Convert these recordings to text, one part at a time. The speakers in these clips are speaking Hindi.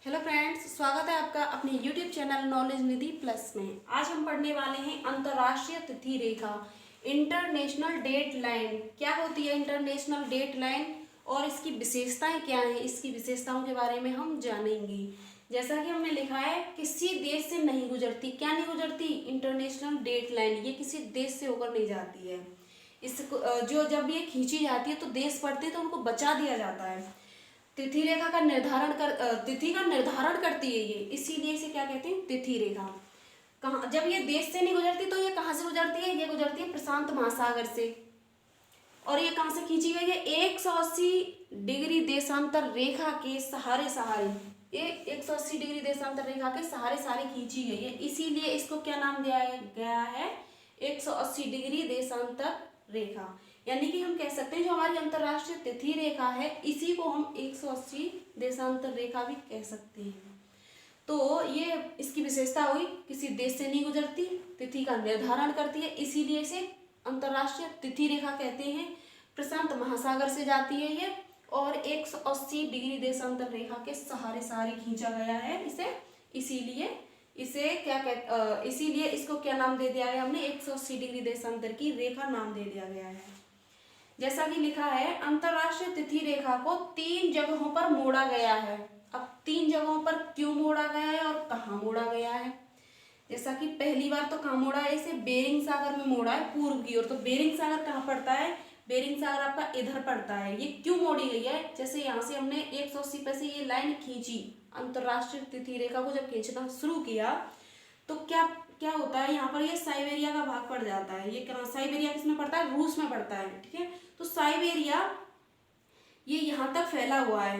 हेलो फ्रेंड्स, स्वागत है आपका अपने यूट्यूब चैनल नॉलेज निधि प्लस में। आज हम पढ़ने वाले हैं अंतर्राष्ट्रीय तिथि रेखा, इंटरनेशनल डेट लाइन। क्या होती है इंटरनेशनल डेट लाइन और इसकी विशेषताएं क्या हैं, इसकी विशेषताओं के बारे में हम जानेंगे। जैसा कि हमने लिखा है, किसी देश से नहीं गुजरती। क्या नहीं गुजरती? International date line. ये किसी देश से होकर नहीं जाती है। इसको जो जब ये खींची जाती है तो देश पड़ते हैं तो उनको बचा दिया जाता है। तिथि रेखा का तिथि का निर्धारण करती है ये, इसीलिए इसे क्या कहते हैं? तिथि रेखा। कहाँ, जब ये देश से नहीं गुजरती तो ये कहाँ से गुजरती है? ये गुजरती है प्रशांत महासागर से। और ये कहाँ से खींची गई है? 180 डिग्री देशांतर रेखा के सहारे सहारे। ये 180 डिग्री देशांतर रेखा के सहारे सहारे खींची गई है, इसीलिए इसको क्या नाम दिया गया है? 180 डिग्री देशांतर रेखा। यानी कि हम कह सकते हैं जो हमारी अंतर्राष्ट्रीय तिथि रेखा है, इसी को हम 180 देशांतर रेखा भी कह सकते हैं। तो ये इसकी विशेषता हुई, किसी देश से नहीं गुजरती, तिथि का निर्धारण करती है, इसीलिए इसे अंतर्राष्ट्रीय तिथि रेखा कहते हैं। प्रशांत महासागर से जाती है ये और 180 डिग्री देशांतर रेखा के सहारे सहारे खींचा गया है इसे, इसीलिए इसको क्या नाम दे दिया गया हमने? 180 डिग्री देशांतर की रेखा नाम दे दिया गया है। जैसा कि लिखा है, अंतरराष्ट्रीय तिथि रेखा को 3 जगहों पर मोड़ा गया है। अब 3 जगहों पर क्यों मोड़ा गया है और कहाँ मोड़ा गया है? जैसा कि पहली बार तो कहाँ मोड़ा है? इसे बेरिंग सागर में मोड़ा है, पूर्व की ओर। तो बेरिंग सागर कहाँ पड़ता है? बेरिंग सागर आपका इधर पड़ता है। ये क्यों मोड़ी गई है? जैसे यहाँ से हमने 180 पे से ये लाइन खींची, अंतरराष्ट्रीय तिथि रेखा को जब खींचना शुरू किया तो क्या क्या होता है, यहाँ पर ये साइबेरिया का भाग पड़ जाता है। ये कहाँ? साइबेरिया किसमें पड़ता है? रूस में पड़ता है। ठीक है, तो साइबेरिया ये यहाँ तक फैला हुआ है,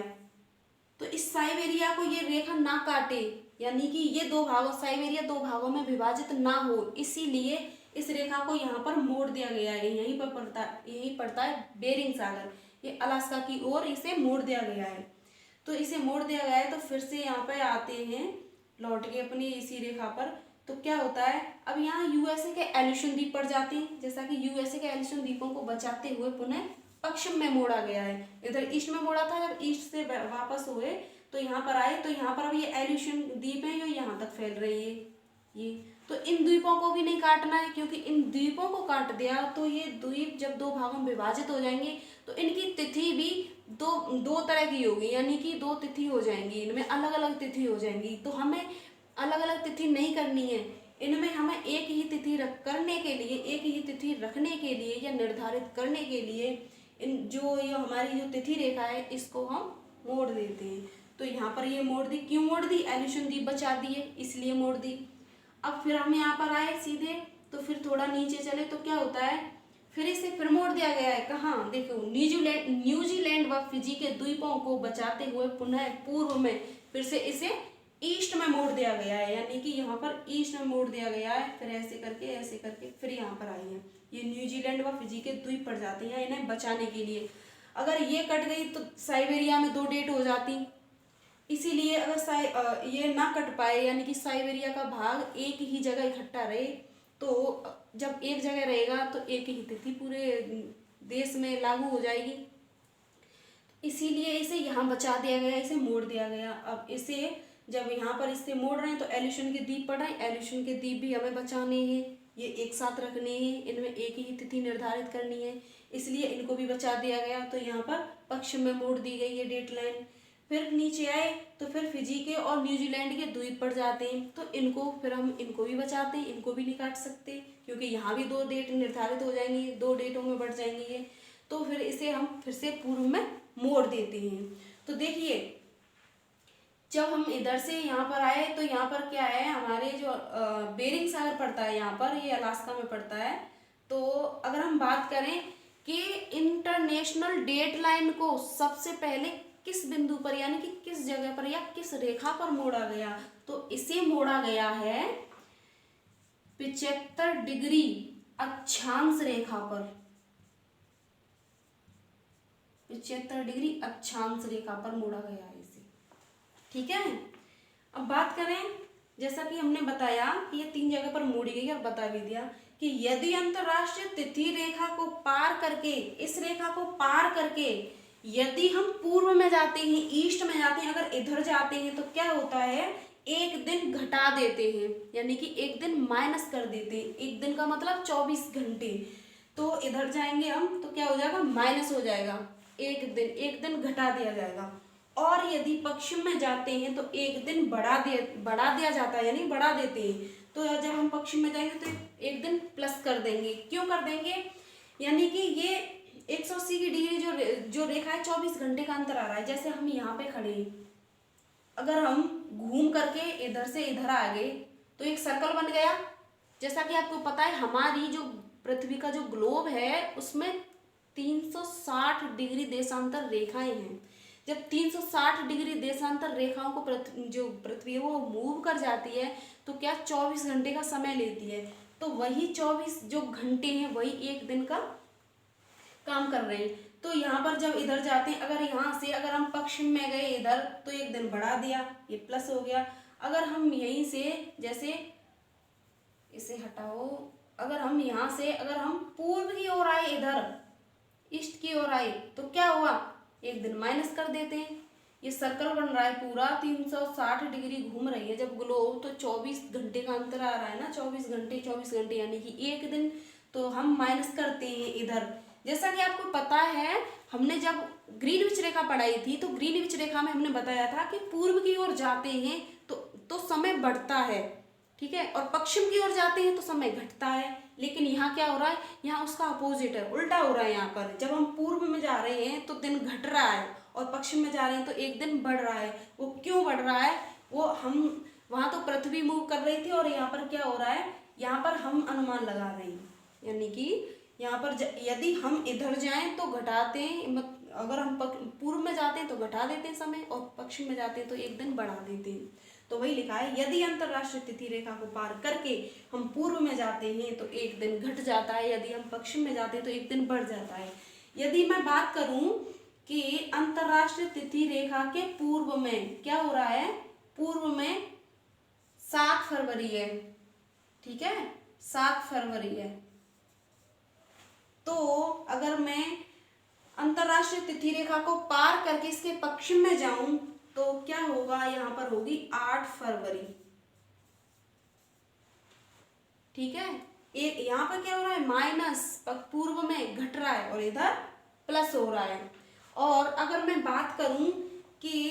तो इस साइबेरिया को ये रेखा ना काटे, यानी कि ये साइबेरिया 2 भागों में विभाजित ना हो, इसीलिए इस रेखा को यहाँ पर मोड़ दिया गया है। यहीं पड़ता है बेरिंग सागर, ये अलास्का की ओर इसे मोड़ दिया गया है। तो इसे मोड़ दिया गया है, तो फिर से यहाँ पे आते हैं लौट के अपनी इसी रेखा पर। तो क्या होता है, अब यहाँ यूएसए के एलिशन द्वीप पड़ जाते हैं। जैसा कि यूएसए के एलिशन द्वीपों को बचाते हुए पुनः पश्चिम में मोड़ा गया है। इधर ईस्ट में मोड़ा था, जब ईस्ट से वापस हुए तो यहाँ पर आए, तो यहाँ पर अब ये एलिशन द्वीप है जो यहाँ तक फैल रही है। ये तो इन द्वीपों को भी नहीं काटना है, क्योंकि इन द्वीपों को काट दिया तो ये द्वीप जब 2 भागों में विभाजित हो जाएंगे तो इनकी तिथि भी दो तरह की होगी, यानी कि 2 तिथि हो जाएंगी, इनमें अलग अलग तिथि हो जाएंगी। तो हमें अलग अलग तिथि नहीं करनी है, इनमें हमें एक ही तिथि रखने के लिए या निर्धारित करने के लिए ये हमारी जो तिथि रेखा है इसको हम मोड़ देते हैं। तो यहाँ पर ये मोड़ दी। क्यों मोड़ दी? एलिशन द्वीप बचा दिए, इसलिए मोड़ दी। अब फिर हम यहाँ पर आए सीधे, तो फिर थोड़ा नीचे चले तो क्या होता है, फिर इसे फिर मोड़ दिया गया है। कहाँ? देखो, न्यूजीलैंड व फिजी के द्वीपों को बचाते हुए पुनः पूर्व में फिर से इसे ईस्ट में मोड़ दिया गया है, यानी कि यहाँ पर ईस्ट में मोड़ दिया गया है। फिर ऐसे करके फिर यहाँ पर आई है। ये न्यूजीलैंड व फिजी के द्वीप पड़ जाते हैं इन्हें बचाने के लिए। अगर ये कट गई तो साइबेरिया में 2 डेट हो जाती, इसीलिए अगर ये ना कट पाए, यानी कि साइबेरिया का भाग एक ही जगह इकट्ठा रहे, तो जब एक जगह रहेगा तो एक ही तिथि पूरे देश में लागू हो जाएगी। इसीलिए इसे यहाँ बचा दिया गया, इसे मोड़ दिया गया। अब इसे जब यहाँ पर इससे मोड़ रहे हैं तो एलिशन के द्वीप पड़ रहे हैं, एलिशन के द्वीप भी हमें बचाने हैं, ये एक साथ रखने हैं, इनमें एक ही तिथि निर्धारित करनी है, इसलिए इनको भी बचा दिया गया। तो यहाँ पर पश्चिम में मोड़ दी गई है डेट लाइन। फिर नीचे आए तो फिर फिजी के और न्यूजीलैंड के द्वीप पड़ जाते हैं, तो फिर हम इनको भी बचाते हैं, इनको भी नहीं काट सकते, क्योंकि यहाँ भी 2 डेट निर्धारित हो जाएंगी, 2 डेटों में बढ़ जाएंगी ये। तो फिर इसे हम फिर से पूर्व में मोड़ देते हैं। तो देखिए, जब हम इधर से यहाँ पर आए तो यहाँ पर क्या है, हमारे जो बेरिंग सागर पड़ता है, यहाँ पर ये अलास्का में पड़ता है। तो अगर हम बात करें कि इंटरनेशनल डेट लाइन को सबसे पहले किस बिंदु पर, यानी कि किस जगह पर या किस रेखा पर मोड़ा गया, तो इसे मोड़ा गया है 75 डिग्री अक्षांश रेखा पर। 75 डिग्री अक्षांश रेखा पर मोड़ा गया है इसे। ठीक है, अब बात करें, जैसा कि हमने बताया कि ये 3 जगह पर मोड़ी गई और बता भी दिया कि यदि अंतरराष्ट्रीय तिथि रेखा को पार करके, इस रेखा को पार करके यदि हम पूर्व में जाते हैं, ईस्ट में जाते हैं, अगर इधर जाते हैं तो क्या होता है, एक दिन घटा देते हैं, यानी कि एक दिन माइनस कर देते हैं। एक दिन का मतलब 24 घंटे। तो इधर जाएंगे हम तो क्या हो जाएगा, माइनस हो जाएगा, एक दिन घटा दिया जाएगा। और यदि पश्चिम में जाते हैं तो एक दिन बढ़ा दिया जाता है, यानी बढ़ा देते हैं। तो जब हम पश्चिम में जाएंगे तो एक दिन प्लस कर देंगे। क्यों कर देंगे, यानी कि ये 180 की डिग्री जो रेखा है, 24 घंटे का अंतर आ रहा है। जैसे हम यहाँ पे खड़े हैं, अगर हम घूम करके इधर से इधर आ गए तो एक सर्कल बन गया। जैसा कि आपको पता है, हमारी जो पृथ्वी का जो ग्लोब है उसमें 360 डिग्री देशांतर रेखाएं हैं। जब 360 डिग्री देशांतर रेखाओं को जो पृथ्वी है वो मूव कर जाती है तो क्या 24 घंटे का समय लेती है। तो वही 24 जो घंटे हैं वही एक दिन का काम कर रहे हैं। तो यहाँ पर जब इधर जाते हैं, अगर यहाँ से अगर हम पश्चिम में गए इधर तो एक दिन बढ़ा दिया, ये प्लस हो गया। अगर हम यहीं से, जैसे इसे हटाओ, अगर हम यहाँ से अगर हम पूर्व की ओर आए, इधर ईस्ट की ओर आए तो क्या हुआ, एक दिन माइनस कर देते हैं। ये सर्कल बन रहा है पूरा 360 डिग्री घूम रही है जब ग्लोब, तो 24 घंटे का अंतर आ रहा है ना, 24 घंटे यानी कि एक दिन। तो हम माइनस करते हैं इधर। जैसा कि आपको पता है, हमने जब ग्रीनविच रेखा पढ़ाई थी तो ग्रीनविच रेखा में हमने बताया था कि पूर्व की ओर जाते हैं तो समय बढ़ता है, ठीक है, और पश्चिम की ओर जाते हैं तो समय घटता है। लेकिन यहाँ क्या हो रहा है, यहाँ उसका अपोजिट है, उल्टा हो रहा है। यहाँ पर जब हम पूर्व में जा रहे हैं तो दिन घट रहा है और पश्चिम में जा रहे हैं तो एक दिन बढ़ रहा है। वो क्यों बढ़ रहा है, वो हम वहाँ तो पृथ्वी मूव कर रही थी और यहाँ पर क्या हो रहा है, यहाँ पर हम अनुमान लगा रहे हैं। यानी कि यहाँ पर यदि हम इधर जाएं तो घटाते हैं, अगर हम पूर्व में जाते हैं तो घटा देते हैं समय, और पश्चिम में जाते हैं तो एक दिन बढ़ा देते हैं। तो वही लिखा है, यदि अंतरराष्ट्रीय तिथि रेखा को पार करके हम पूर्व में जाते हैं तो एक दिन घट जाता है, यदि हम पश्चिम में जाते हैं तो एक दिन बढ़ जाता है। यदि मैं बात करूं कि अंतरराष्ट्रीय तिथि रेखा के पूर्व में क्या हो रहा है, पूर्व में 7 फरवरी है, ठीक है, 7 फरवरी है। तो अगर मैं अंतरराष्ट्रीय तिथि रेखा को पार करके इसके पश्चिम में जाऊं तो क्या होगा, यहाँ पर होगी 8 फरवरी, ठीक है। एक यहाँ पर क्या हो रहा है, माइनस, पूर्व में घट रहा है और इधर प्लस हो रहा है। और अगर मैं बात करूं कि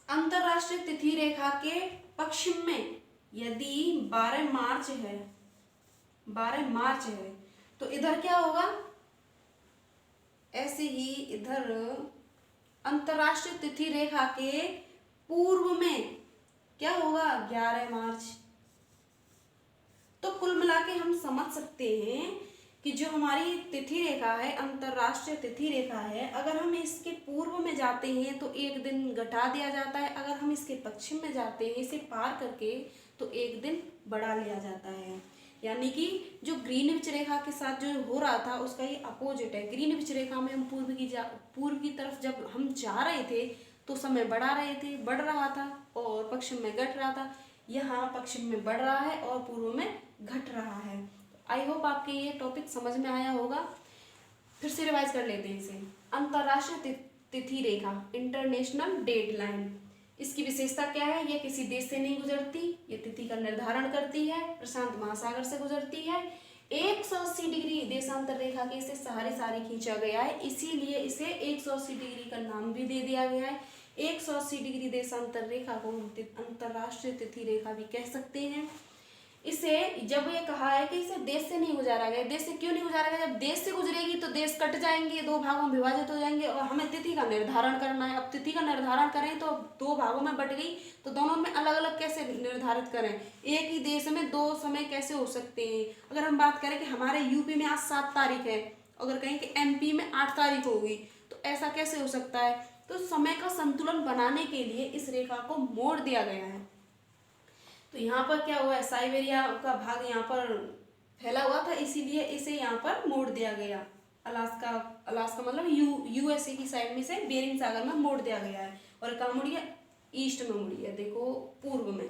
अंतरराष्ट्रीय तिथि रेखा के पश्चिम में यदि 12 मार्च है, 12 मार्च है तो इधर क्या होगा, ऐसे ही इधर अंतरराष्ट्रीय तिथि रेखा के पूर्व में क्या होगा, 11 मार्च। तो कुल मिला के हम समझ सकते हैं कि जो हमारी तिथि रेखा है, अंतरराष्ट्रीय तिथि रेखा है, अगर हम इसके पूर्व में जाते हैं तो एक दिन घटा दिया जाता है, अगर हम इसके पश्चिम में जाते हैं इसे पार करके तो एक दिन बढ़ा लिया जाता है। यानी कि जो ग्रीनविच रेखा के साथ जो हो रहा था उसका ये अपोजिट है। ग्रीनविच रेखा में हम पूर्व की तरफ जब हम जा रहे थे तो समय बढ़ा रहे थे, बढ़ रहा था, और पश्चिम में घट रहा था। यहाँ पश्चिम में बढ़ रहा है और पूर्व में घट रहा है। आई होप आपके ये टॉपिक समझ में आया होगा। फिर से रिवाइज कर लेते हैं इसे। अंतरराष्ट्रीय तिथि रेखा, इंटरनेशनल डेडलाइन, इसकी विशेषता क्या है, यह किसी देश से नहीं गुजरती, ये तिथि का निर्धारण करती है, प्रशांत महासागर से गुजरती है, 180 डिग्री देशांतर रेखा के इसे सहारे खींचा गया है, इसीलिए इसे 180 डिग्री का नाम भी दे दिया गया है। 180 डिग्री देशांतर रेखा को हम अंतरराष्ट्रीय तिथि रेखा भी कह सकते हैं। इसे जब ये कहा है कि इसे देश से नहीं गुजारा गया, देश से क्यों नहीं गुजारा गया, जब देश से गुजरेगी तो देश कट जाएंगे, 2 भागों में विभाजित हो जाएंगे, और हमें तिथि का निर्धारण करना है। अब तिथि का निर्धारण करें तो 2 भागों में बट गई, तो दोनों में अलग अलग कैसे निर्धारित करें, एक ही देश में 2 समय कैसे हो सकते हैं। अगर हम बात करें कि हमारे यूपी में आज 7 तारीख है, अगर कहें कि एमपी में 8 तारीख होगी, तो ऐसा कैसे हो सकता है। तो समय का संतुलन बनाने के लिए इस रेखा को मोड़ दिया गया है। तो यहाँ पर क्या हुआ है, साइबेरिया का भाग यहाँ पर फैला हुआ था, इसीलिए इसे यहाँ पर मोड़ दिया गया। अलास्का मतलब यूएसए की साइड में से बेरिंग सागर में मोड़ दिया गया है, और कहाँ मुड़ी है, ईस्ट में मुड़ी है, देखो पूर्व में।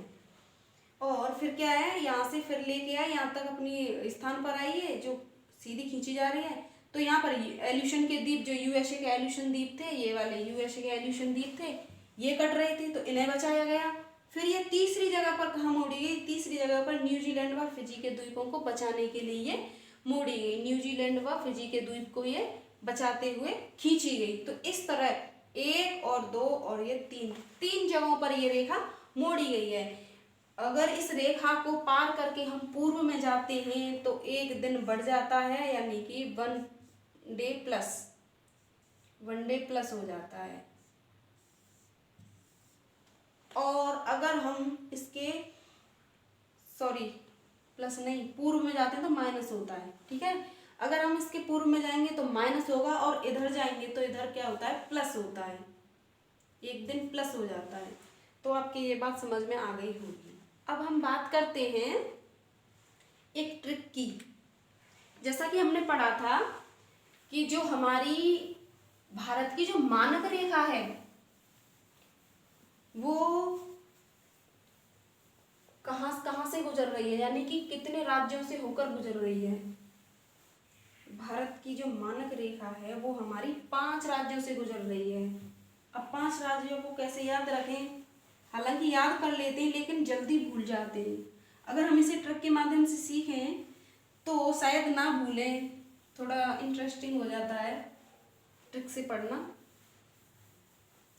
और फिर क्या है, यहाँ से फिर लेके आए यहाँ तक अपनी स्थान पर आई है, जो सीधी खींची जा रही है। तो यहाँ पर एल्यूशन के द्वीप जो यूएसए के एल्यूशन द्वीप थे, ये वाले यूएसए के एल्यूशन द्वीप थे, ये कट रहे थे तो इन्हें बचाया गया। फिर ये तीसरी जगह पर कहाँ मोड़ी गई? तीसरी जगह पर न्यूजीलैंड व फिजी के द्वीपों को बचाने के लिए ये मोड़ी गई। न्यूजीलैंड व फिजी के द्वीप को ये बचाते हुए खींची गई। तो इस तरह 1 और 2 और ये 3 जगहों पर ये रेखा मोड़ी गई है। अगर इस रेखा को पार करके हम पूर्व में जाते हैं तो एक दिन बढ़ जाता है, यानी कि 1 डे प्लस हो जाता है। और अगर हम इसके प्लस नहीं, पूर्व में जाते हैं तो माइनस होता है, ठीक है। अगर हम इसके पूर्व में जाएंगे तो माइनस होगा और इधर जाएंगे तो इधर क्या होता है? प्लस होता है, एक दिन प्लस हो जाता है। तो आपकी ये बात समझ में आ गई होगी। अब हम बात करते हैं एक ट्रिक की। जैसा कि हमने पढ़ा था कि जो हमारी भारत की जो मानक रेखा है वो कहाँ से गुजर रही है, यानी कि कितने राज्यों से होकर गुजर रही है। भारत की जो मानक रेखा है वो हमारी 5 राज्यों से गुजर रही है। अब 5 राज्यों को कैसे याद रखें? हालांकि याद कर लेते हैं लेकिन जल्दी भूल जाते हैं। अगर हम इसे ट्रिक के माध्यम से सीखें तो शायद ना भूलें, थोड़ा इंटरेस्टिंग हो जाता है ट्रिक से पढ़ना।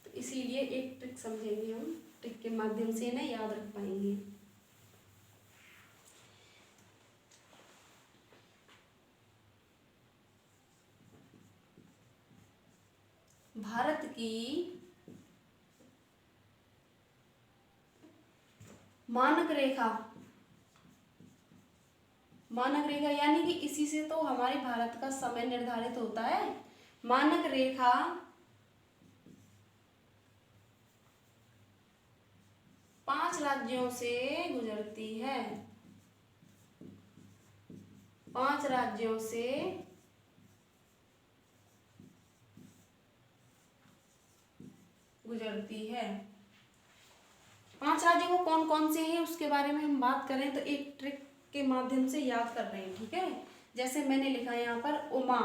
तो इसीलिए एक ट्रिक समझेंगे हम, ट्रिक के माध्यम से ना याद रख पाएंगे। भारत की मानक रेखा यानी कि इसी से तो हमारे भारत का समय निर्धारित होता है। मानक रेखा पांच राज्यों से गुजरती है। 5 राज्यों से गुजरती है। 5 राज्यों को कौन कौन से हैं उसके बारे में हम बात करें तो एक ट्रिक के माध्यम से याद कर रहे हैं, ठीक है। जैसे मैंने लिखा है यहाँ पर उमा,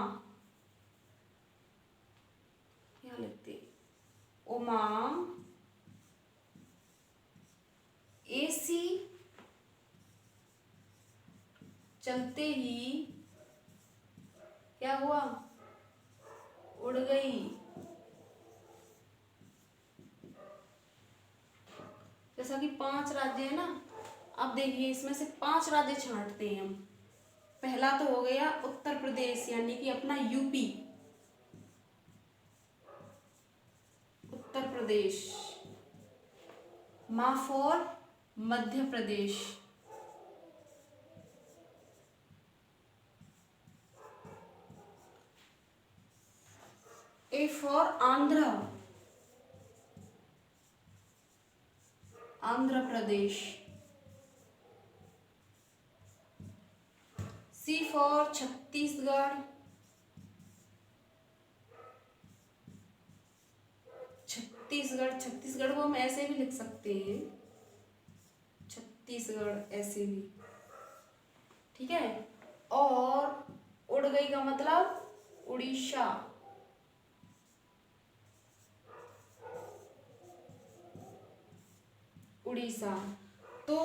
यहाँ लिखते उमा एसी चलते ही क्या हुआ? उड़ गई। जैसा कि 5 राज्य है ना, अब देखिए इसमें से 5 राज्य छांटते हैं हम। पहला तो हो गया उत्तर प्रदेश, यानी कि अपना यूपी, उत्तर प्रदेश। म for Madhya Pradesh, A for Andhra, Andhra Pradesh. C for Chhattisgarh, Chhattisgarh को हम ऐसे भी लिख सकते हैं, छत्तीसगढ़ ऐसे भी, ठीक है। और उड़ गई का मतलब उड़ीसा, उड़ीसा। तो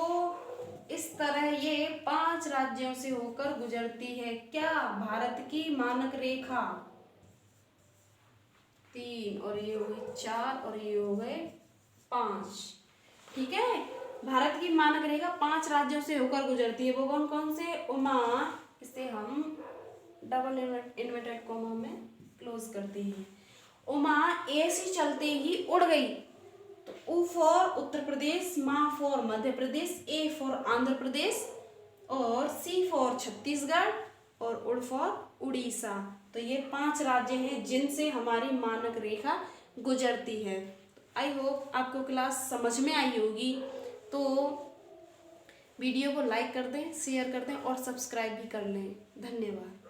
इस तरह ये 5 राज्यों से होकर गुजरती है क्या? भारत की मानक रेखा। 3 और ये हो गई 4 और ये हो गए 5, ठीक है। भारत की मानक रेखा 5 राज्यों से होकर गुजरती है। वो कौन कौन से? उमा, इसे हम डबल इन्वर्टेड कॉमा में क्लोज करते हैं। उमा ऐसी चलते ही उड़ गई। तो उ फॉर उत्तर प्रदेश, म for Madhya Pradesh, A for Andhra Pradesh और सी फॉर छत्तीसगढ़ और उड़ फॉर उड़ीसा। तो ये 5 राज्य हैं जिनसे हमारी मानक रेखा गुजरती है। आई होप आपको क्लास समझ में आई होगी। तो वीडियो को लाइक कर दें, शेयर कर दें और सब्सक्राइब भी कर लें। धन्यवाद।